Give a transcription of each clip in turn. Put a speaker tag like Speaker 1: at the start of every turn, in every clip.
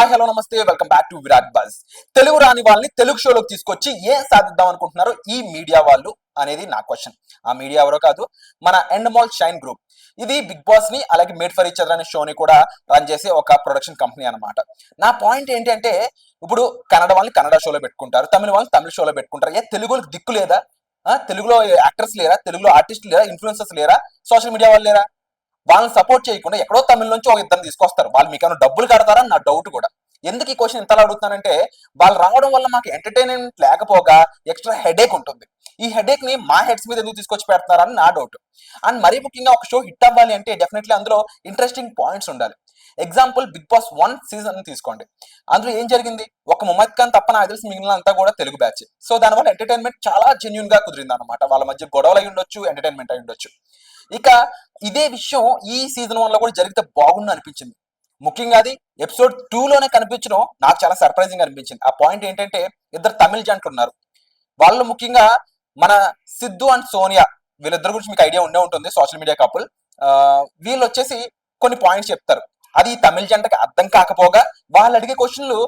Speaker 1: Hi hello నమస్తే welcome back to Virat buzz. Telugu రాని వాళ్ళని తెలుగు షోలోకి తీసుకొచ్చి ఏం సాధిద్దాం అనుకుంటున్నారు ఈ మీడియా వాళ్ళు అనేది నా క్వశ్చన్. ఆ మీడియా ఎవరో కాదు, మన ఎండమాల్ షైన్ గ్రూప్. ఇది బిగ్ బాస్ ని అలాగే మేడ్ ఫర్ ఈచ్ అదర్ అనే షోని కూడా రన్ చేసే ఒక ప్రొడక్షన్ కంపెనీ అనమాట. నా పాయింట్ ఏంటంటే, ఇప్పుడు కన్నడ వాళ్ళని కన్నడ షోలో పెట్టుకుంటారు, తమిళ వాళ్ళని తమిళ షోలో పెట్టుకుంటారు. తెలుగు వాళ్ళకి దిక్కు లేదా? తెలుగులో యాక్టర్స్ లేరా? తెలుగులో ఆర్టిస్టులు లేరా? ఇన్ఫ్లుయెన్సర్స్ లేరా? సోషల్ మీడియా వాళ్ళు లేరా? వాళ్ళని సపోర్ట్ చేయకుండా ఎక్కడో తమిళ నుంచి ఒక ఇద్దరు తీసుకొస్తారు. వాళ్ళు మీకు ఏమైనా డబ్బులు కడతారని నా డౌట్ కూడా. ఎందుకు ఈ క్వశ్చన్ ఇంతలా అడుగుతున్నానంటే, వాళ్ళు రావడం వల్ల మాకు ఎంటర్టైన్మెంట్ లేకపోగా ఎక్స్ట్రా హెడేక్ ఉంటుంది. ఈ హెడేక్ ని మా హెడ్స్ మీద ఎందుకు తీసుకొచ్చి పెడతారని నా డౌట్. అండ్ మరీ ముఖ్యంగా ఒక షో హిట్ అవ్వాలి అంటే డెఫినెట్లీ అందులో ఇంట్రెస్టింగ్ పాయింట్స్ ఉండాలి. ఎగ్జాంపుల్ బిగ్ బాస్ 1 సీజన్ తీసుకోండి. అందులో ఏం జరిగింది? ఒక ముమ్మద్ ఖాన్ తప్ప నాకు తెలిసి మిగిలిన అంతా కూడా తెలుగు బ్యాచ్. సో దానివల్ల ఎంటర్టైన్మెంట్ చాలా జెన్యున్ గా కుదిరింది అనమాట. వాళ్ళ మధ్య గొడవలు అయి ఉండొచ్చు, ఎంటర్టైన్మెంట్ అయి ఉండొచ్చు. ఇక ఇదే విషయం ఈ సీజన్ 1 లో కూడా జరిగితే బాగుండు అనిపించింది. ముఖ్యంగా అది ఎపిసోడ్ 2 లోనే కనిపించడం నాకు చాలా సర్ప్రైజింగ్ అనిపించింది. ఆ పాయింట్ ఏంటంటే, ఇద్దరు తమిళ జంటలు ఉన్నారు. వాళ్ళు ముఖ్యంగా మన సిద్ధు అండ్ సోనియా, వీళ్ళిద్దరి గురించి మీకు ఐడియా ఉండే ఉంటుంది, సోషల్ మీడియా కపుల్. వీళ్ళు వచ్చేసి కొన్ని పాయింట్స్ చెప్తారు. అది తమిళ జంటకి అర్థం కాకపోగా వాళ్ళు అడిగే క్వశ్చన్లు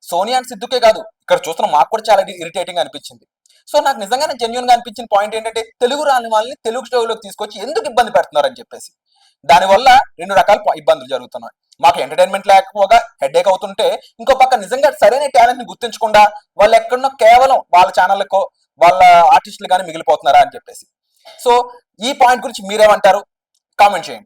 Speaker 1: సోనియా అండ్ సిద్ధుకే కాదు, ఇక్కడ చూస్తున్న మాకు కూడా చాలా ఇరిటేటింగ్ అనిపించింది. సో నాకు నిజంగానే జెన్యున్ గా అనిపించిన పాయింట్ ఏంటంటే, తెలుగు రాని వాళ్ళని తెలుగు షోలోకి తీసుకొచ్చి ఎందుకు ఇబ్బంది పెడుతున్నారు అని చెప్పేసి. దానివల్ల రెండు రకాల ఇబ్బందులు జరుగుతున్నాయి. మాకు ఎంటర్టైన్మెంట్ లేకపోగా హెడేక్ అవుతుంటే, ఇంకో పక్క నిజంగా సరైన టాలెంట్ ని గుర్తించకుండా వాళ్ళు ఎక్కడో కేవలం వాళ్ళ ఛానళ్ళకో వాళ్ళ ఆర్టిస్టులు కానీ మిగిలిపోతున్నారా అని చెప్పేసి. సో ఈ పాయింట్ గురించి మీరేమంటారు? కామెంట్ చేయండి.